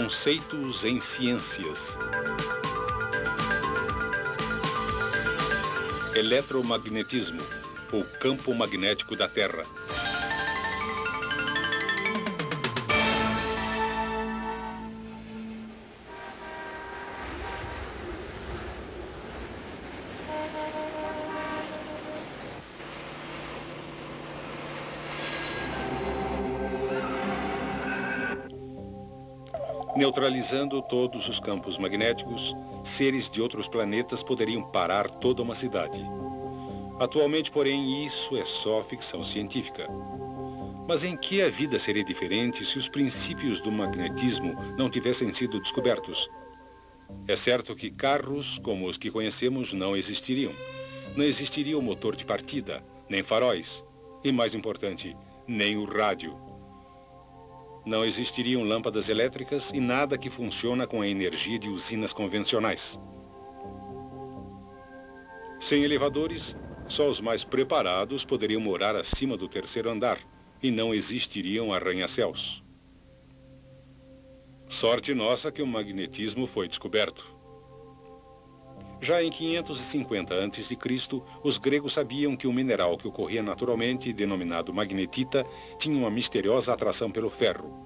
Conceitos em ciências. Eletromagnetismo, o campo magnético da Terra. Neutralizando todos os campos magnéticos, seres de outros planetas poderiam parar toda uma cidade. Atualmente, porém, isso é só ficção científica. Mas em que a vida seria diferente se os princípios do magnetismo não tivessem sido descobertos? É certo que carros como os que conhecemos não existiriam. Não existiria o motor de partida, nem faróis, e mais importante, nem o rádio. Não existiriam lâmpadas elétricas e nada que funciona com a energia de usinas convencionais. Sem elevadores, só os mais preparados poderiam morar acima do terceiro andar e não existiriam arranha-céus. Sorte nossa que o magnetismo foi descoberto. Já em 550 a.C., os gregos sabiam que o mineral que ocorria naturalmente, denominado magnetita, tinha uma misteriosa atração pelo ferro.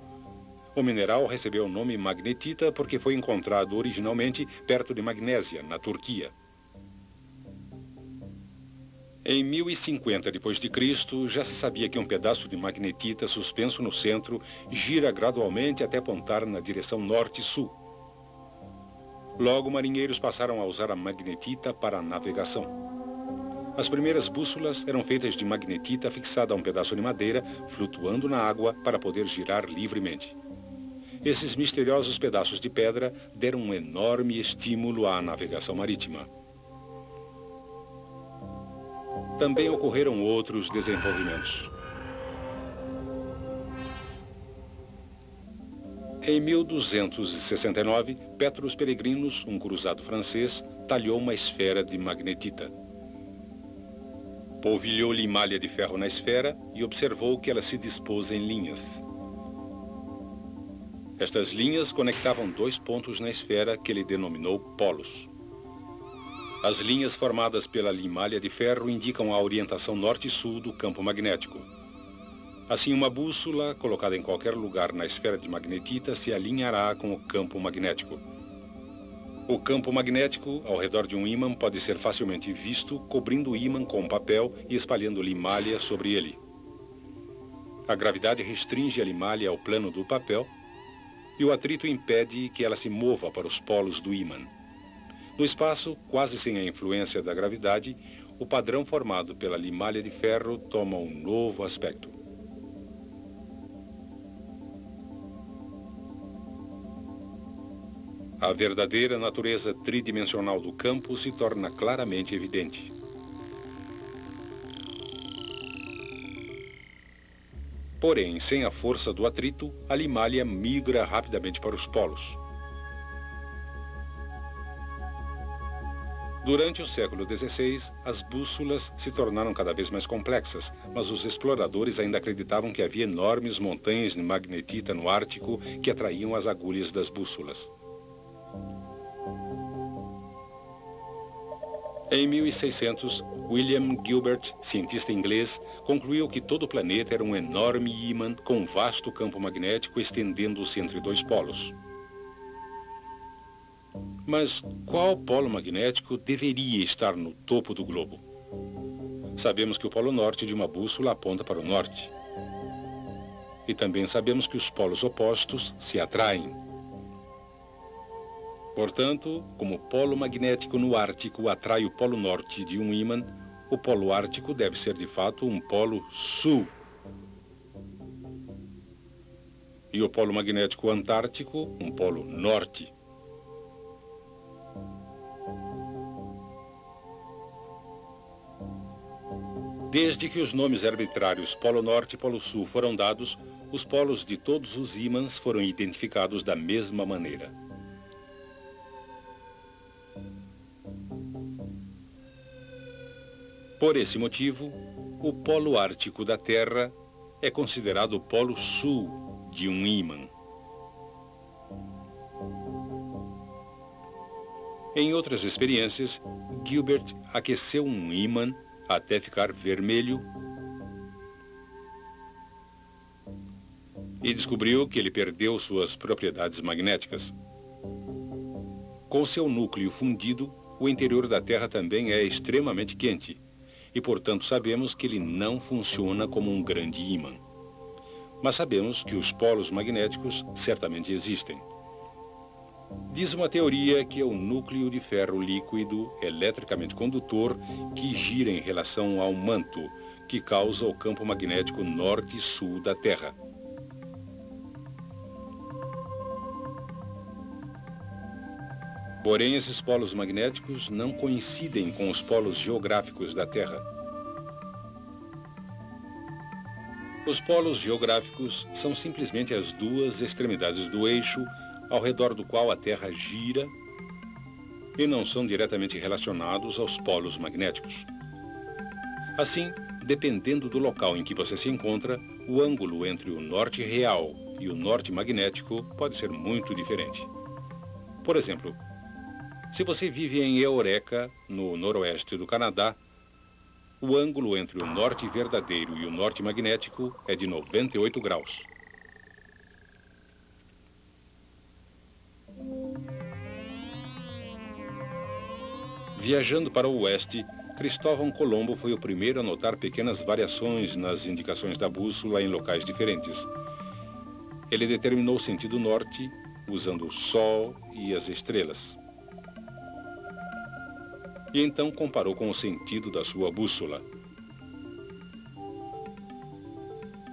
O mineral recebeu o nome magnetita porque foi encontrado originalmente perto de Magnésia, na Turquia. Em 1050 d.C., já se sabia que um pedaço de magnetita suspenso no centro gira gradualmente até apontar na direção norte-sul. Logo, marinheiros passaram a usar a magnetita para a navegação. As primeiras bússolas eram feitas de magnetita fixada a um pedaço de madeira, flutuando na água para poder girar livremente. Esses misteriosos pedaços de pedra deram um enorme estímulo à navegação marítima. Também ocorreram outros desenvolvimentos. Em 1269, Petrus Peregrinus, um cruzado francês, talhou uma esfera de magnetita. Polvilhou-lhe malha de ferro na esfera e observou que ela se dispôs em linhas. Estas linhas conectavam dois pontos na esfera que ele denominou polos. As linhas formadas pela limalha de ferro indicam a orientação norte e sul do campo magnético. Assim, uma bússola, colocada em qualquer lugar na esfera de magnetita, se alinhará com o campo magnético. O campo magnético, ao redor de um ímã, pode ser facilmente visto, cobrindo o ímã com papel e espalhando limalha sobre ele. A gravidade restringe a limalha ao plano do papel e o atrito impede que ela se mova para os polos do ímã. No espaço, quase sem a influência da gravidade, o padrão formado pela limalha de ferro toma um novo aspecto. A verdadeira natureza tridimensional do campo se torna claramente evidente. Porém, sem a força do atrito, a limalha migra rapidamente para os polos. Durante o século XVI, as bússolas se tornaram cada vez mais complexas, mas os exploradores ainda acreditavam que havia enormes montanhas de magnetita no Ártico que atraíam as agulhas das bússolas. Em 1600, William Gilbert, cientista inglês, concluiu que todo o planeta era um enorme ímã com um vasto campo magnético estendendo-se entre dois polos. Mas qual polo magnético deveria estar no topo do globo? Sabemos que o polo norte de uma bússola aponta para o norte. E também sabemos que os polos opostos se atraem. Portanto, como o polo magnético no Ártico atrai o polo norte de um ímã, o polo ártico deve ser de fato um polo sul. E o polo magnético antártico, um polo norte. Desde que os nomes arbitrários Polo Norte e Polo Sul foram dados, os polos de todos os ímãs foram identificados da mesma maneira. Por esse motivo, o polo ártico da Terra é considerado o polo sul de um ímã. Em outras experiências, Gilbert aqueceu um ímã até ficar vermelho e descobriu que ele perdeu suas propriedades magnéticas. Com seu núcleo fundido, o interior da Terra também é extremamente quente e, portanto, sabemos que ele não funciona como um grande ímã. Mas sabemos que os polos magnéticos certamente existem. Diz uma teoria que é o núcleo de ferro líquido eletricamente condutor que gira em relação ao manto, que causa o campo magnético norte e sul da Terra. Porém, esses polos magnéticos não coincidem com os polos geográficos da Terra. Os polos geográficos são simplesmente as duas extremidades do eixo ao redor do qual a Terra gira e não são diretamente relacionados aos polos magnéticos. Assim, dependendo do local em que você se encontra, o ângulo entre o norte real e o norte magnético pode ser muito diferente. Por exemplo, se você vive em Eureka, no noroeste do Canadá, o ângulo entre o norte verdadeiro e o norte magnético é de 98 graus. Viajando para o oeste, Cristóvão Colombo foi o primeiro a notar pequenas variações nas indicações da bússola em locais diferentes. Ele determinou o sentido norte usando o Sol e as estrelas. E então comparou com o sentido da sua bússola.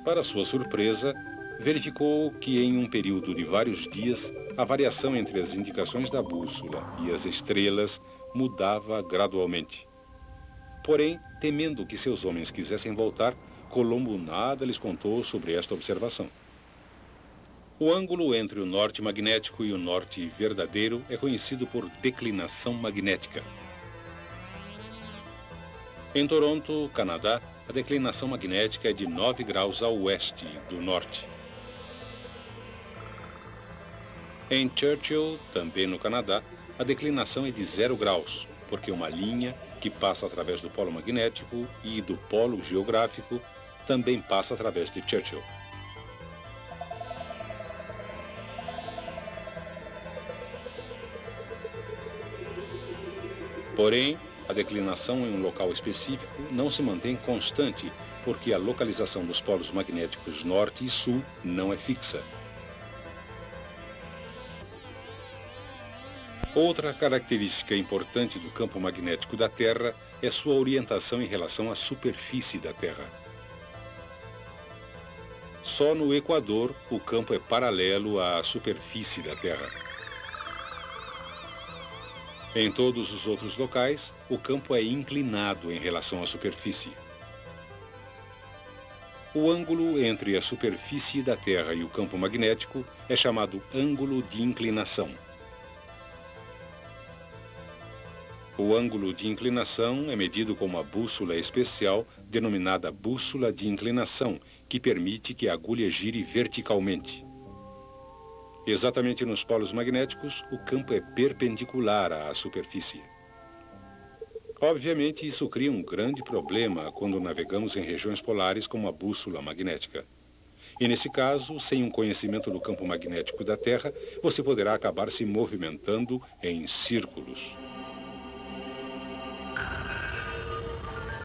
Para sua surpresa, verificou que em um período de vários dias, a variação entre as indicações da bússola e as estrelas mudava gradualmente. Porém, temendo que seus homens quisessem voltar, Colombo nada lhes contou sobre esta observação. O ângulo entre o norte magnético e o norte verdadeiro é conhecido por declinação magnética. Em Toronto, Canadá, a declinação magnética é de 9 graus a oeste do norte. Em Churchill, também no Canadá, a declinação é de 0 graus, porque uma linha que passa através do polo magnético e do polo geográfico também passa através de Churchill. Porém, a declinação em um local específico não se mantém constante, porque a localização dos polos magnéticos norte e sul não é fixa. Outra característica importante do campo magnético da Terra é sua orientação em relação à superfície da Terra. Só no Equador o campo é paralelo à superfície da Terra. Em todos os outros locais, o campo é inclinado em relação à superfície. O ângulo entre a superfície da Terra e o campo magnético é chamado ângulo de inclinação. O ângulo de inclinação é medido com uma bússola especial denominada bússola de inclinação, que permite que a agulha gire verticalmente. Exatamente nos polos magnéticos, o campo é perpendicular à superfície. Obviamente, isso cria um grande problema quando navegamos em regiões polares com uma bússola magnética. E nesse caso, sem um conhecimento do campo magnético da Terra, você poderá acabar se movimentando em círculos.